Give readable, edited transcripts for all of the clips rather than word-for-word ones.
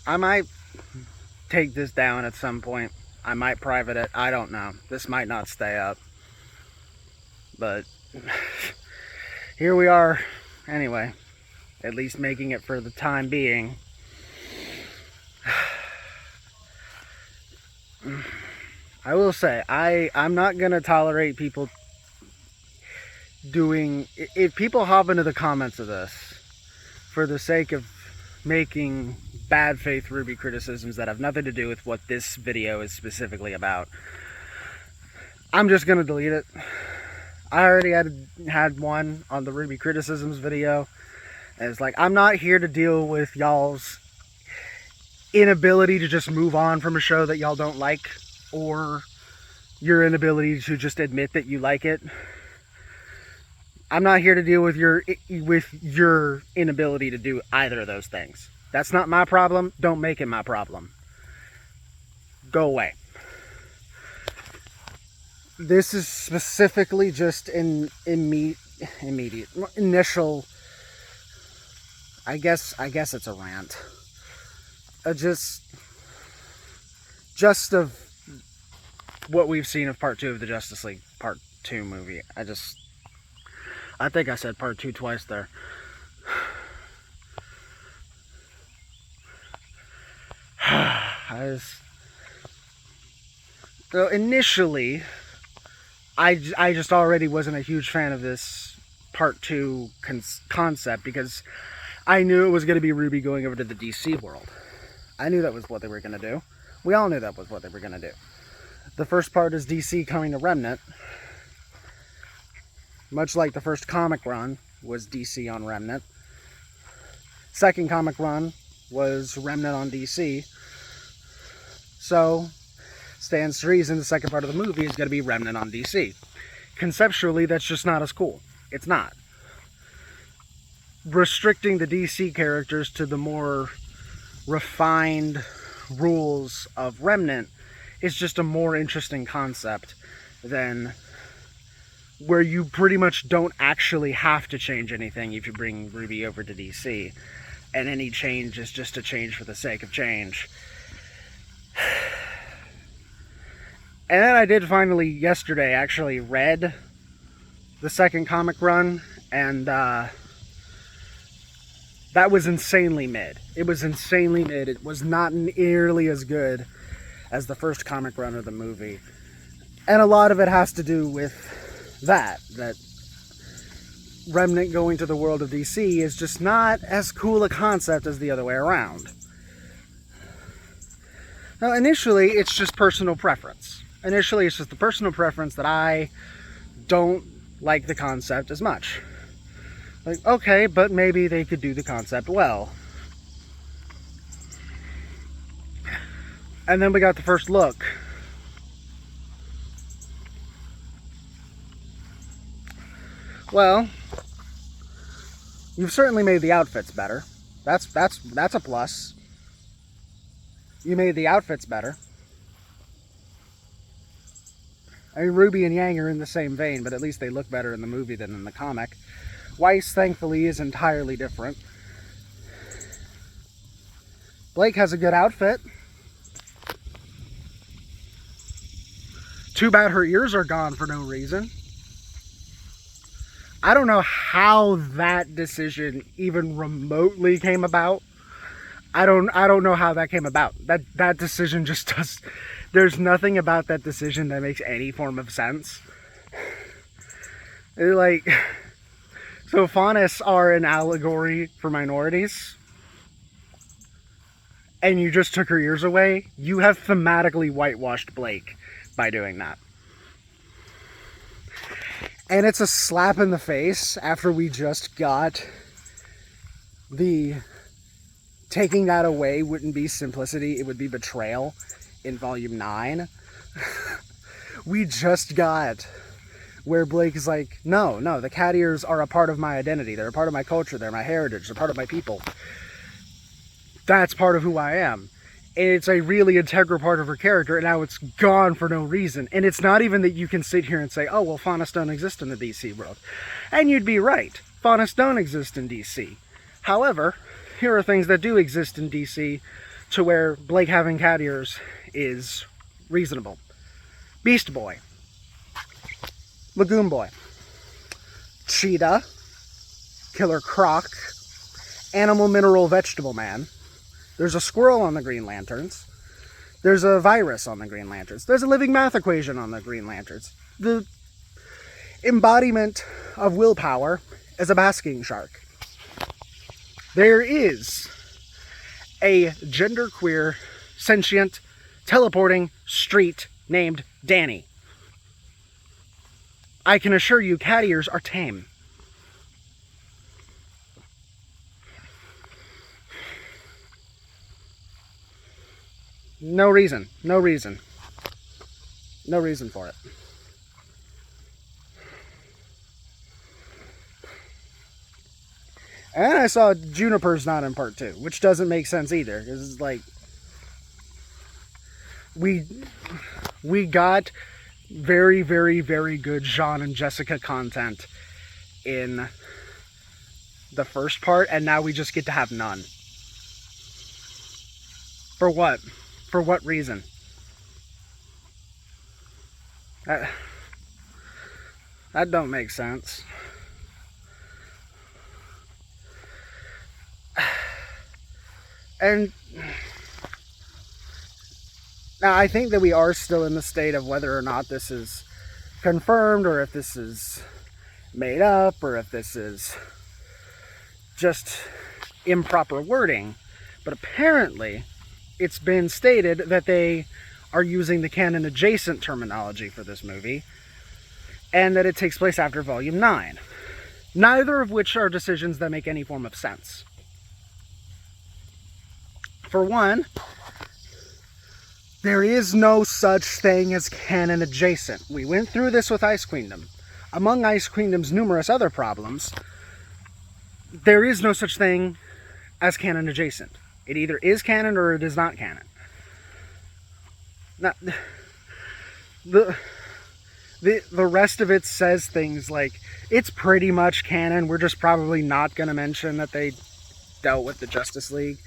I might take this down at some point. I might private it. I don't know. This might not stay up. But here we are. Anyway, at least making it for the time being. I will say, I'm not going to tolerate people doing... If people hop into the comments of this for the sake of making bad faith RWBY criticisms that have nothing to do with what this video is specifically about, I'm just going to delete it. I already had one on the RWBY criticisms video. And it's like, I'm not here to deal with y'all's inability to just move on from a show that y'all don't like, or your inability to just admit that you like it. I'm not here to deal with your inability to do either of those things. That's not my problem. Don't make it my problem. Go away. This is specifically just an immediate initial. I guess it's a rant. Just of what we've seen of Part 2 of the Justice League Part 2 movie. I think I said Part 2 twice there. So initially, I just already wasn't a huge fan of this Part 2 concept, because I knew it was going to be RWBY going over to the DC world. I knew that was what they were going to do. We all knew that was what they were going to do. The first part is DC coming to Remnant. Much like the first comic run was DC on Remnant. Second comic run was Remnant on DC. So, stands to reason the second part of the movie is going to be Remnant on DC. Conceptually, that's just not as cool. It's not. Restricting the DC characters to the more refined rules of Remnant is just a more interesting concept than where you pretty much don't actually have to change anything if you bring RWBY over to DC, and any change is just a change for the sake of change. And then I did finally yesterday actually read the second comic run, and that was insanely mid. It was insanely mid. It was not nearly as good as the first comic run of the movie. And a lot of it has to do with that Remnant going to the world of DC is just not as cool a concept as the other way around. Now, initially, it's just personal preference. Initially, it's just the personal preference that I don't like the concept as much. Like, okay, but maybe they could do the concept well. And then we got the first look. Well, you've certainly made the outfits better. That's a plus. You made the outfits better. I mean, RWBY and Yang are in the same vein, but at least they look better in the movie than in the comic. Weiss, thankfully, is entirely different. Blake has a good outfit. Too bad her ears are gone for no reason. I don't know how that decision even remotely came about. I don't know how that came about. That decision just does... There's nothing about that decision that makes any form of sense. Like... So Faunus are an allegory for minorities, and you just took her ears away. You have thematically whitewashed Blake by doing that. And it's a slap in the face after we just got the taking that away wouldn't be simplicity, it would be betrayal in Volume 9. We just got where Blake is like, no, the cat ears are a part of my identity. They're a part of my culture. They're my heritage. They're part of my people. That's part of who I am. And it's a really integral part of her character, and now it's gone for no reason. And it's not even that you can sit here and say, oh, well, Faunus don't exist in the DC world. And you'd be right. Faunus don't exist in DC. However, here are things that do exist in DC to where Blake having cat ears is reasonable. Beast Boy, Lagoon Boy, Cheetah, Killer Croc, Animal Mineral Vegetable Man. There's a squirrel on the Green Lanterns. There's a virus on the Green Lanterns. There's a living math equation on the Green Lanterns. The embodiment of willpower is a basking shark. There is a genderqueer, sentient, teleporting street named Danny. I can assure you cat ears are tame. No reason. No reason. No reason for it. And I saw Juniper's not in part 2, which doesn't make sense either. Because it's like, we got very, very, very good Jean and Jessica content in the first part, and now we just get to have none. For what? For what reason? That don't make sense. And now I think that we are still in the state of whether or not this is confirmed, or if this is made up, or if this is just improper wording. But apparently it's been stated that they are using the canon adjacent terminology for this movie, and that it takes place after Volume 9. Neither of which are decisions that make any form of sense. For one, there is no such thing as canon adjacent. We went through this with Ice Queendom. Among Ice Queendom's numerous other problems, there is no such thing as canon adjacent. It either is canon or it is not canon. Now, the rest of it says things like, it's pretty much canon, we're just probably not going to mention that they dealt with the Justice League.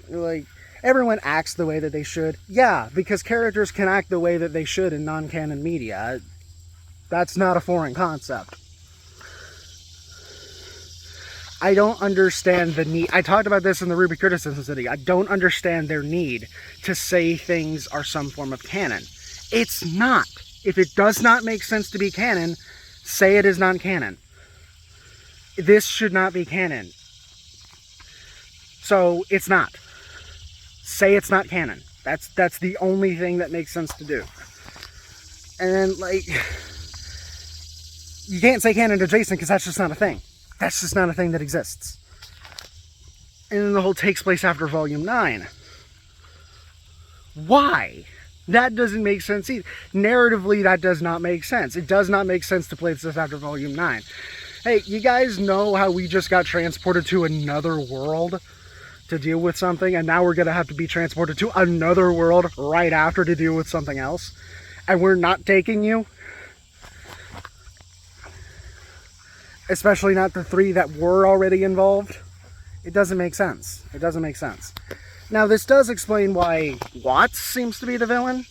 Like, everyone acts the way that they should. Yeah, because characters can act the way that they should in non-canon media. That's not a foreign concept. I don't understand the need. I talked about this in the RWBY Criticism video. I don't understand their need to say things are some form of canon. It's not. If it does not make sense to be canon, say it is not canon. This should not be canon. So it's not. Say it's not canon. That's the only thing that makes sense to do. And then, like, you can't say canon adjacent because that's just not a thing. That's just not a thing that exists. And then the whole takes place after Volume 9. Why? That doesn't make sense either. Narratively, that does not make sense. It does not make sense to place this after Volume 9. Hey, you guys know how we just got transported to another world to deal with something, and now we're going to have to be transported to another world right after to deal with something else? And we're not taking you? Especially not the 3 that were already involved. It doesn't make sense. It doesn't make sense. Now, this does explain why Watts seems to be the villain.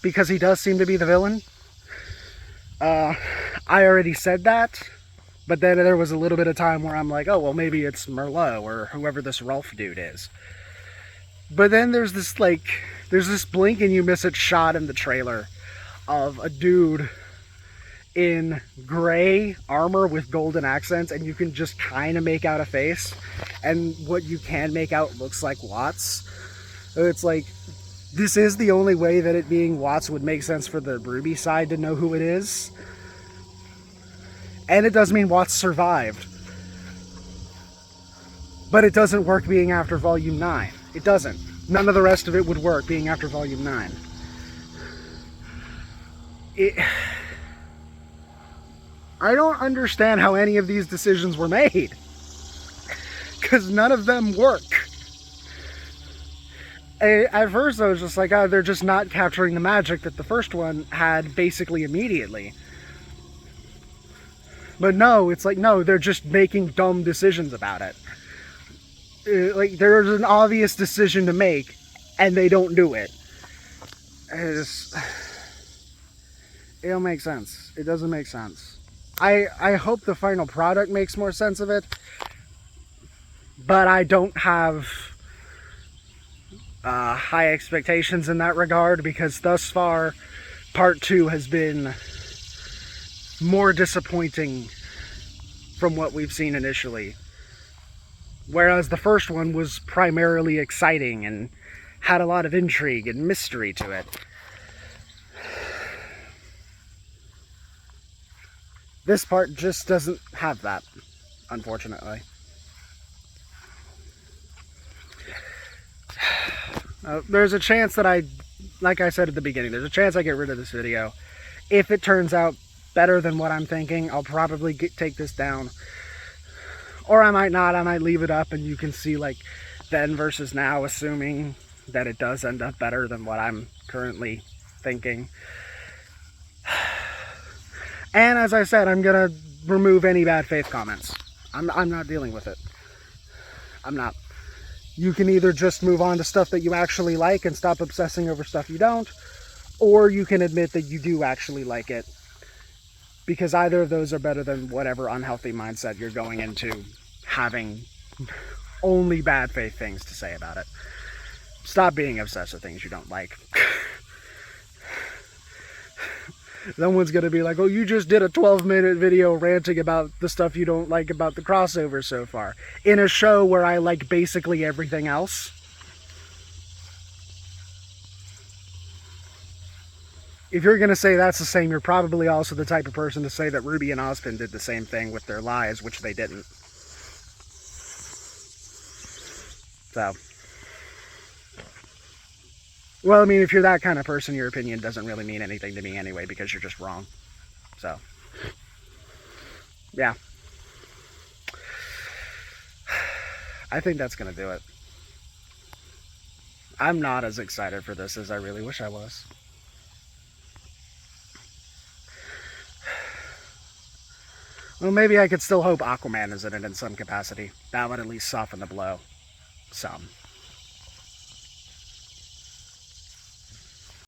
Because he does seem to be the villain. I already said that. But then there was a little bit of time where I'm like, oh, well, maybe it's Merlot or whoever this Rolf dude is. But then there's this, like, there's this blink and you miss it shot in the trailer of a dude in gray armor with golden accents, and you can just kind of make out a face, and what you can make out looks like Watts. So it's like, this is the only way that it being Watts would make sense for the RWBY side to know who it is. And it does mean Watts survived. But it doesn't work being after Volume 9. It doesn't. None of the rest of it would work being after Volume 9. I don't understand how any of these decisions were made. Because none of them work. At first I was just like, oh, they're just not capturing the magic that the first one had basically immediately. But no, it's like, no, they're just making dumb decisions about it. Like, there's an obvious decision to make, and they don't do it. It don't make sense. It doesn't make sense. I hope the final product makes more sense of it, but I don't have high expectations in that regard, because thus far, part 2 has been more disappointing from what we've seen initially. Whereas the first one was primarily exciting and had a lot of intrigue and mystery to it. This part just doesn't have that, unfortunately. There's a chance that like I said at the beginning, there's a chance I get rid of this video. If it turns out better than what I'm thinking, I'll probably take this down. Or I might not, I might leave it up and you can see like then versus now, assuming that it does end up better than what I'm currently thinking. And as I said, I'm gonna remove any bad faith comments. I'm not dealing with it. I'm not. You can either just move on to stuff that you actually like and stop obsessing over stuff you don't, or you can admit that you do actually like it, because either of those are better than whatever unhealthy mindset you're going into having only bad faith things to say about it. Stop being obsessed with things you don't like. Someone's going to be like, oh, you just did a 12-minute video ranting about the stuff you don't like about the crossover so far, in a show where I like basically everything else. If you're going to say that's the same, you're probably also the type of person to say that Ruby and Ozpin did the same thing with their lies, which they didn't. So, well, I mean, if you're that kind of person, your opinion doesn't really mean anything to me anyway, because you're just wrong. So, yeah. I think that's going to do it. I'm not as excited for this as I really wish I was. Well, maybe I could still hope Aquaman is in it in some capacity. That would at least soften the blow some.